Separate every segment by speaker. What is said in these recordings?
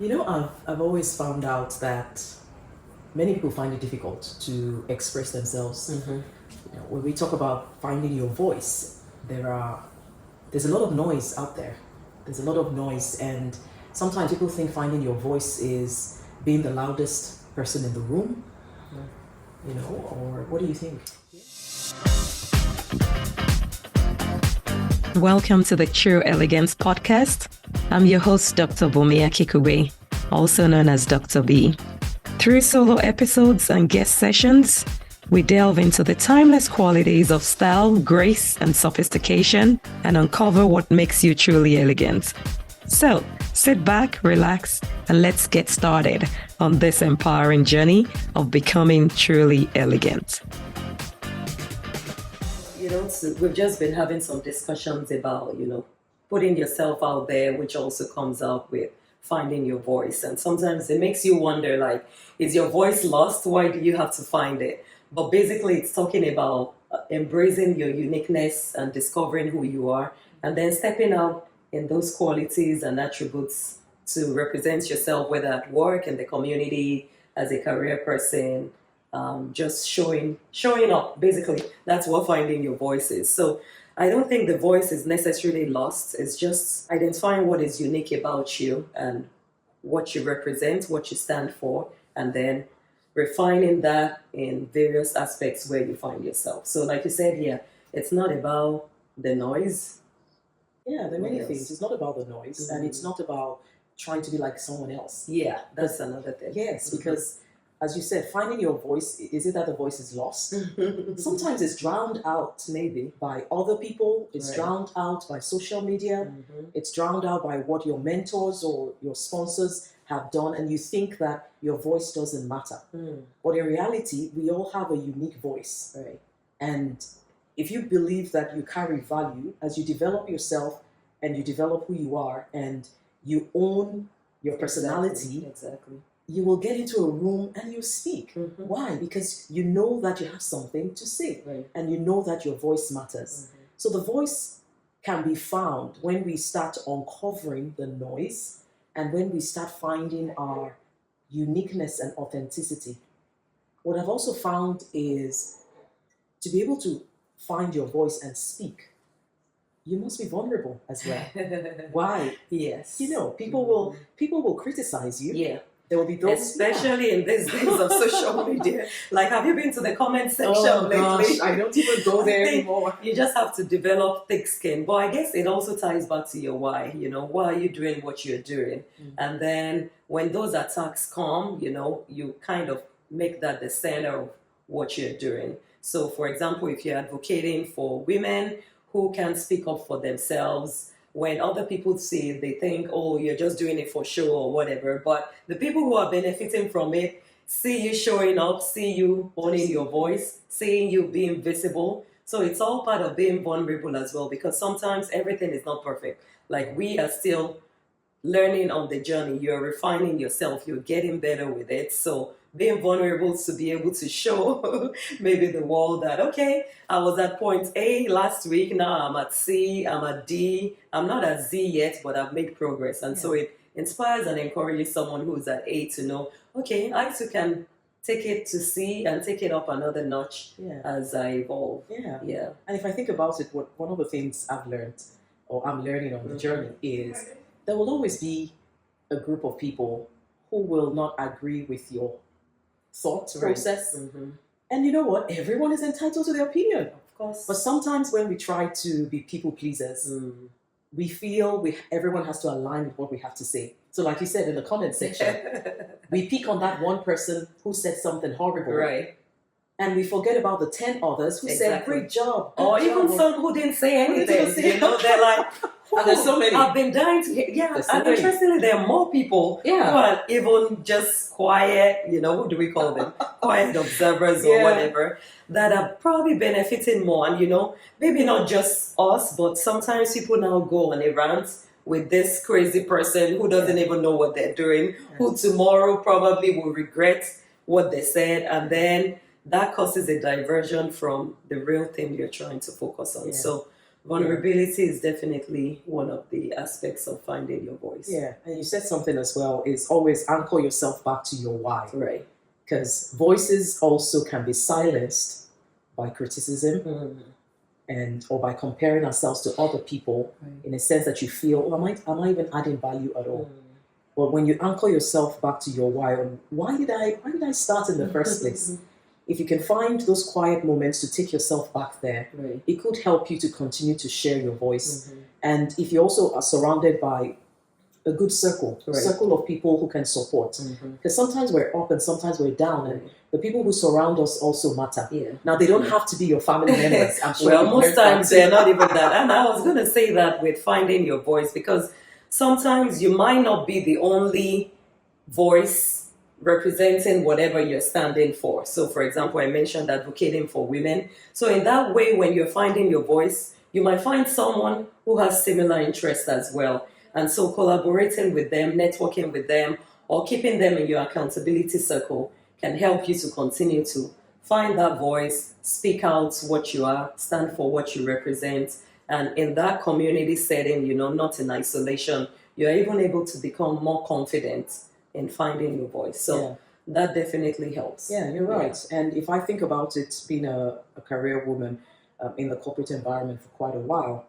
Speaker 1: I've always found out that many people find it difficult to express themselves. When we talk about finding your voice, there's a lot of noise out there. There's a lot of noise, and sometimes people think finding your voice is being the loudest person in the room. Or what do you think?
Speaker 2: Welcome to the True Elegance Podcast. I'm your host, Dr. Bunmi Akinkugbe, also known as Dr.B. Through solo episodes and guest sessions, we delve into the timeless qualities of style, grace, and sophistication and uncover what makes you truly elegant. So, sit back, relax, and let's get started on this empowering journey of becoming truly elegant.
Speaker 3: We've just been having some discussions about, putting yourself out there, which also comes up with finding your voice. And sometimes it makes you wonder, is your voice lost? Why do you have to find it? But basically, it's talking about embracing your uniqueness and discovering who you are, and then stepping out in those qualities and attributes to represent yourself, whether at work, in the community, as a career person, just showing up. Basically, that's what finding your voice is. So I don't think the voice is necessarily lost. It's just identifying what is unique about you and what you represent, what you stand for, and then refining that in various aspects where you find yourself. So like you said, it's not about the noise.
Speaker 1: Yeah, there are many things. It's not about the noise, and it's not about trying to be like someone else.
Speaker 3: Yeah, that's another thing.
Speaker 1: Yes, because as you said, finding your voice, is it that the voice is lost? Sometimes it's drowned out maybe by other people. It's drowned out by social media. It's drowned out by what your mentors or your sponsors have done, and you think that your voice doesn't matter. But in reality, we all have a unique voice.
Speaker 3: Right.
Speaker 1: And if you believe that you carry value, as you develop yourself and you develop who you are and you own your personality,
Speaker 3: Exactly.
Speaker 1: you will get into a room and you speak. Why? Because you know that you have something to say, and you know that your voice matters. So the voice can be found when we start uncovering the noise and when we start finding our uniqueness and authenticity. What I've also found is to be able to find your voice and speak, you must be vulnerable as well. Why?
Speaker 3: Yes.
Speaker 1: People will criticize you.
Speaker 3: Yeah.
Speaker 1: There will be those,
Speaker 3: especially in these days of social media. Have you been to the comment section lately?
Speaker 1: Gosh, I don't even go there anymore.
Speaker 3: You just have to develop thick skin. But I guess it also ties back to your why. Why are you doing what you're doing? And then when those attacks come, you kind of make that the center of what you're doing. So, for example, if you're advocating for women who can speak up for themselves, when other people see it, they think, oh, you're just doing it for show or whatever. But the people who are benefiting from it see you showing up, see you owning your voice, seeing you being visible. So it's all part of being vulnerable as well, because sometimes everything is not perfect. We are still learning on the journey. You're refining yourself. You're getting better with it. So being vulnerable to be able to show maybe the world that, okay, I was at point A last week. Now I'm at C, I'm at D. I'm not at Z yet, but I've made progress. And so it inspires and encourages someone who's at A to know, okay, I too can take it to C and take it up another notch as I evolve.
Speaker 1: Yeah. And if I think about it, one of the things I've learned, or I'm learning on the journey, is there will always be a group of people who will not agree with your thought process. And you know what? Everyone is entitled to their opinion.
Speaker 3: Of course.
Speaker 1: But sometimes when we try to be people pleasers, we feel everyone has to align with what we have to say. So like you said in the comment section, we pick on that one person who said something horrible.
Speaker 3: Right.
Speaker 1: And we forget about the 10 others who said, great job.
Speaker 3: Or even some who didn't say anything. They're like,
Speaker 1: and there's so many.
Speaker 3: I've been dying to hear. Yeah, and interestingly, there are more people who are even just quiet, who do we call them? Quiet observers or whatever, that are probably benefiting more. And, maybe not just us, but sometimes people now go on a rant with this crazy person who doesn't even know what they're doing, who tomorrow probably will regret what they said, and then that causes a diversion from the real thing you're trying to focus on. So Vulnerability is definitely one of the aspects of finding your voice.
Speaker 1: Yeah, and you said something as well, is always anchor yourself back to your why.
Speaker 3: Right.
Speaker 1: Because voices also can be silenced by criticism or by comparing ourselves to other people in a sense that you feel, oh, am I even adding value at all? But when you anchor yourself back to your why did I start in the first place? If you can find those quiet moments to take yourself back there, it could help you to continue to share your voice. And if you also are surrounded by a good circle of people who can support. Because sometimes we're up and sometimes we're down, and the people who surround us also matter. Now, they don't have to be your family members. I'm sure
Speaker 3: well, most times they're not even that. And I was going to say that with finding your voice, because sometimes you might not be the only voice representing whatever you're standing for. So, for example, I mentioned advocating for women. So in that way, when you're finding your voice, you might find someone who has similar interests as well. And so collaborating with them, networking with them, or keeping them in your accountability circle can help you to continue to find that voice, speak out what you are, stand for what you represent. And in that community setting, not in isolation, you're even able to become more confident in finding your voice. So that definitely helps.
Speaker 1: Yeah, you're right. And if I think about it, being a career woman in the corporate environment for quite a while,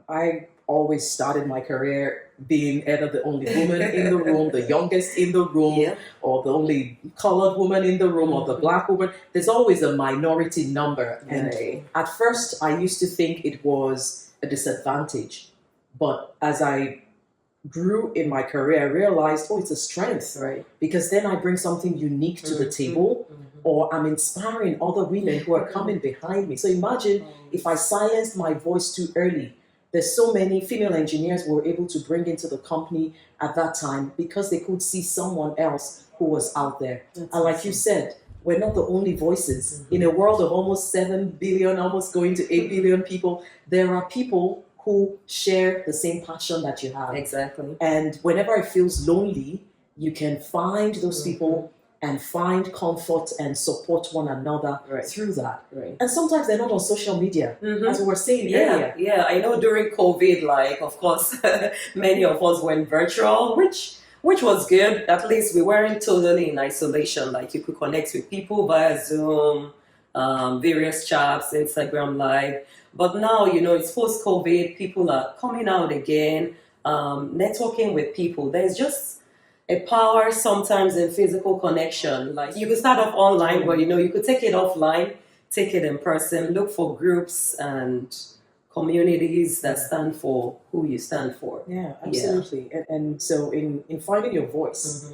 Speaker 1: I always started my career being either the only woman in the room, the youngest in the room, or the only colored woman in the room, or the black woman. There's always a minority number. And at first, I used to think it was a disadvantage. But as I grew in my career, I realized, it's a strength. Because then I bring something unique to the table, or I'm inspiring other women who are coming behind me. So imagine if I silenced my voice too early. There's so many female engineers we were able to bring into the company at that time because they could see someone else who was out there. And like you said, we're not the only voices. In a world of almost 7 billion, almost going to 8 billion people, there are people who share the same passion that you have.
Speaker 3: Exactly.
Speaker 1: And whenever it feels lonely, you can find those people and find comfort and support one another through that. And sometimes they're not on social media, as we were saying earlier.
Speaker 3: Yeah, I know during COVID, of course, many of us went virtual, which was good. At least we weren't totally in isolation. Like you could connect with people via Zoom, various chats, Instagram Live. But now, it's post-COVID, people are coming out again, networking with people. There's just a power sometimes in physical connection. Like you could start off online, but you could take it offline, take it in person, look for groups and communities that stand for who you stand for.
Speaker 1: Yeah, absolutely. And so in finding your voice,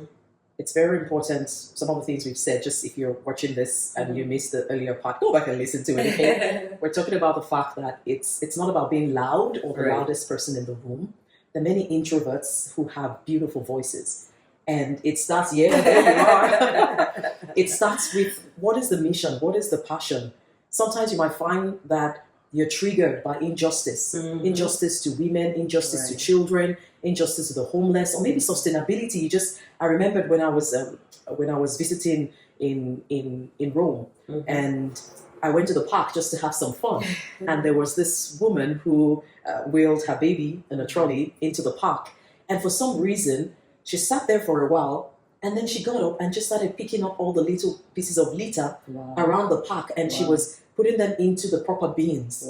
Speaker 1: it's very important. Some of the things we've said, just if you're watching this and you missed the earlier part, go back and listen to it. Okay? We're talking about the fact that it's not about being loud or the loudest person in the room. There are many introverts who have beautiful voices. And it starts, there you are. It starts with, what is the mission? What is the passion? Sometimes you might find that you're triggered by injustice. Injustice to women, injustice to children, injustice to the homeless, or maybe sustainability. I remembered when I was visiting in Rome, and I went to the park just to have some fun. And there was this woman who wheeled her baby in a trolley into the park. And for some reason, she sat there for a while, and then she got up and just started picking up all the little pieces of litter around the park, and she was putting them into the proper bins.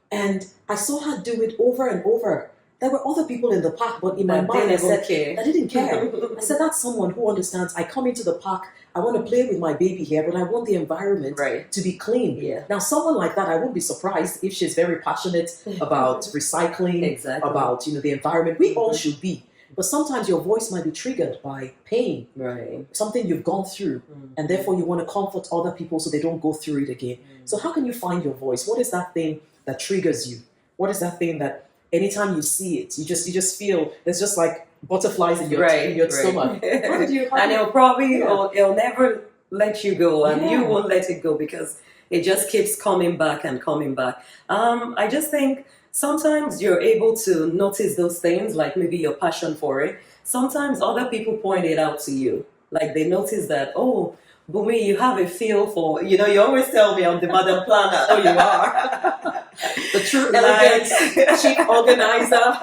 Speaker 1: And I saw her do it over and over. There were other people in the park, but in my mind, I said, I didn't care. I said, that's someone who understands. I come into the park, I want to play with my baby here, but I want the environment to be clean. Now, someone like that, I wouldn't be surprised if she's very passionate about recycling, about the environment. We all should be. But sometimes your voice might be triggered by pain, something you've gone through, and therefore you want to comfort other people so they don't go through it again. So how can you find your voice? What is that thing that triggers you? What is that thing that anytime you see it, you just feel there's just like butterflies in your stomach?
Speaker 3: And it'll never let you go, and you won't let it go because it just keeps coming back and coming back. I just think sometimes you're able to notice those things, like maybe your passion for it. Sometimes other people point it out to you. Like they notice that, Bunmi, you have a feel for, you always tell me I'm the madam planner.
Speaker 1: Oh, you are. The true elegance chief organizer.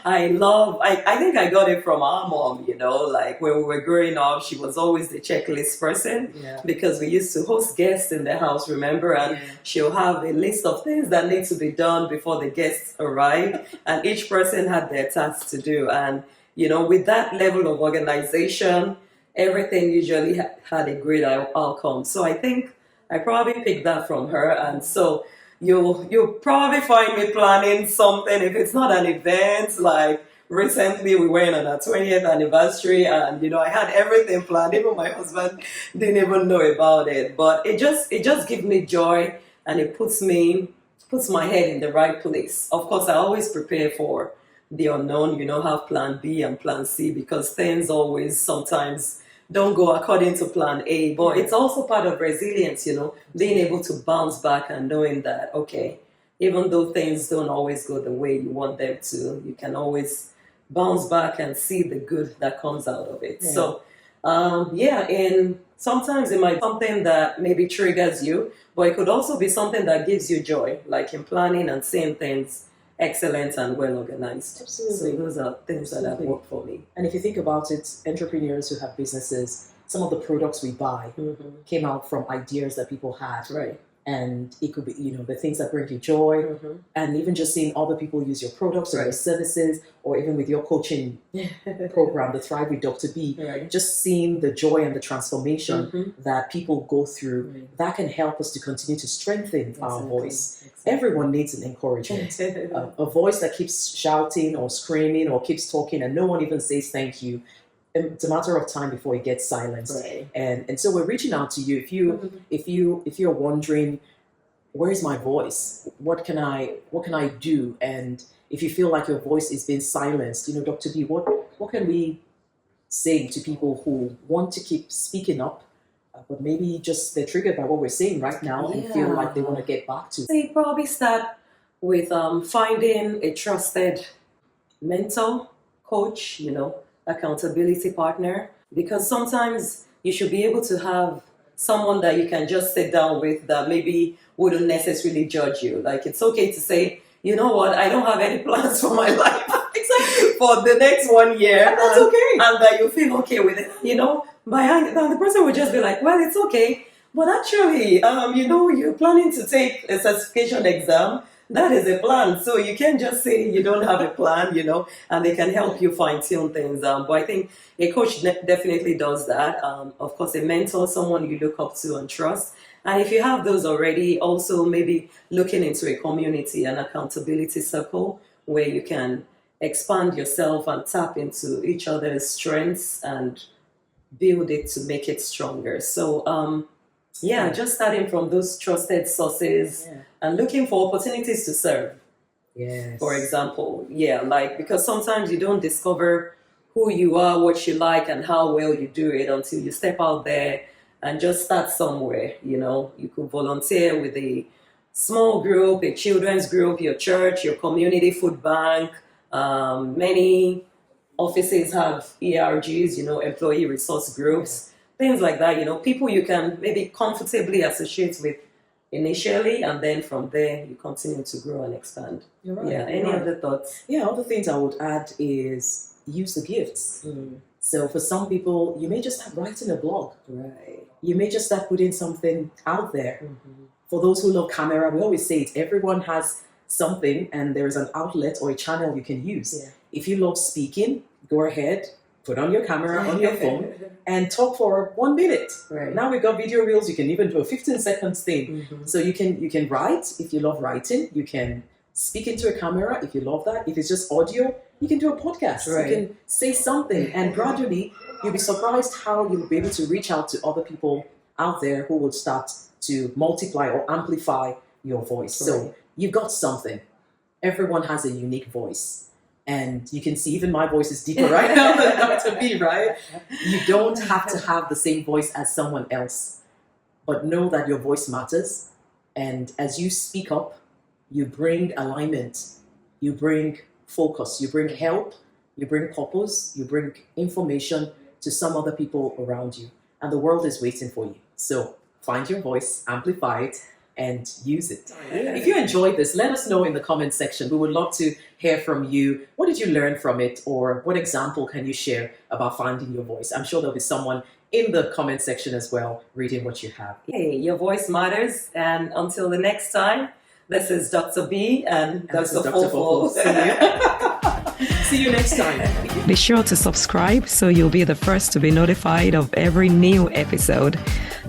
Speaker 3: I think I got it from our mom, like when we were growing up, she was always the checklist person because we used to host guests in the house, remember? And she'll have a list of things that need to be done before the guests arrive, and each person had their tasks to do. And, with that level of organization, everything usually had a great outcome. So I think I probably picked that from her. And so you'll probably find me planning something. If it's not an event, like recently we went on our 20th anniversary and, I had everything planned. Even my husband didn't even know about it. But it just gives me joy, and it puts my head in the right place. Of course, I always prepare for the unknown, have plan B and plan C, because things always sometimes don't go according to plan A, but it's also part of resilience, being able to bounce back and knowing that, okay, even though things don't always go the way you want them to, you can always bounce back and see the good that comes out of it. So, and sometimes it might be something that maybe triggers you, but it could also be something that gives you joy, like in planning and seeing things excellent and well organized.
Speaker 1: Absolutely.
Speaker 3: So those are things that have worked for me.
Speaker 1: And if you think about it, entrepreneurs who have businesses, some of the products we buy came out from ideas that people had.
Speaker 3: Right.
Speaker 1: And it could be, the things that bring you joy, and even just seeing other people use your products or your services, or even with your coaching program, the Thrive with Dr.B, just seeing the joy and the transformation that people go through, that can help us to continue to strengthen our voice. Everyone needs an encouragement. A voice that keeps shouting or screaming or keeps talking and no one even says thank you. It's a matter of time before it gets silenced.
Speaker 3: Right.
Speaker 1: And so we're reaching out to you. If you're wondering, where's my voice? What can I do? And if you feel like your voice is being silenced, Dr. B, what can we say to people who want to keep speaking up, but maybe just they're triggered by what we're saying right now and feel like they want to get back to?
Speaker 3: So you probably start with finding a trusted mentor, coach, accountability partner, because sometimes you should be able to have someone that you can just sit down with that maybe wouldn't necessarily judge you. Like, it's okay to say, you know what, I don't have any plans for my life for the next 1 year.
Speaker 1: And that's okay.
Speaker 3: And that you feel okay with it, the person would just be like, well, it's okay. But actually, you're planning to take a certification exam. That is a plan. So you can't just say you don't have a plan, and they can help you fine-tune things. But I think a coach definitely does that. Of course, a mentor, someone you look up to and trust. And if you have those already, also maybe looking into a community, an accountability circle where you can expand yourself and tap into each other's strengths and build it to make it stronger. So, just starting from those trusted sources and looking for opportunities to serve.
Speaker 1: Yes.
Speaker 3: For example, because sometimes you don't discover who you are, what you like, and how well you do it until you step out there and just start somewhere. You could volunteer with a small group, a children's group, your church, your community food bank. Many offices have ERGs, employee resource groups, things like that, people you can maybe comfortably associate with initially, and then from there you continue to grow and expand.
Speaker 1: You're right.
Speaker 3: Any other thoughts?
Speaker 1: Other things I would add is use the gifts. So for some people, you may just start writing a blog.
Speaker 3: Right.
Speaker 1: You may just start putting something out there. For those who love camera, we always say it, everyone has something and there is an outlet or a channel you can use. If you love speaking, go ahead, put on your camera on your phone and talk for 1 minute.
Speaker 3: Right.
Speaker 1: Now we've got video reels, you can even do a 15-second thing. So you can write if you love writing, you can speak into a camera if you love that. If it's just audio, you can do a podcast.
Speaker 3: Right.
Speaker 1: You can say something, and gradually you'll be surprised how you'll be able to reach out to other people out there who will start to multiply or amplify your voice.
Speaker 3: Right.
Speaker 1: So you've got something. Everyone has a unique voice. And you can see even my voice is deeper right now than Dr.B, right? You don't have to have the same voice as someone else, but know that your voice matters. And as you speak up, you bring alignment, you bring focus, you bring help, you bring purpose, you bring information to some other people around you. and the world is waiting for you. So find your voice, amplify it, and use it. If you enjoyed this, let us know in the comment section. We would love to hear from you. What did you learn from it? Or what example can you share about finding your voice? I'm sure there'll be someone in the comment section as well, reading what you have.
Speaker 3: Hey, your voice matters. And until the next time, this is Dr.B and Dr. Fofo.
Speaker 1: See you next time.
Speaker 2: Be sure to subscribe so you'll be the first to be notified of every new episode.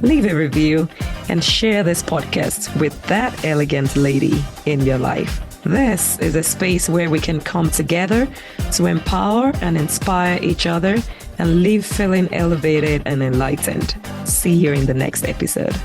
Speaker 2: Leave a review and share this podcast with that elegant lady in your life. This is a space where we can come together to empower and inspire each other and leave feeling elevated and enlightened. See you in the next episode.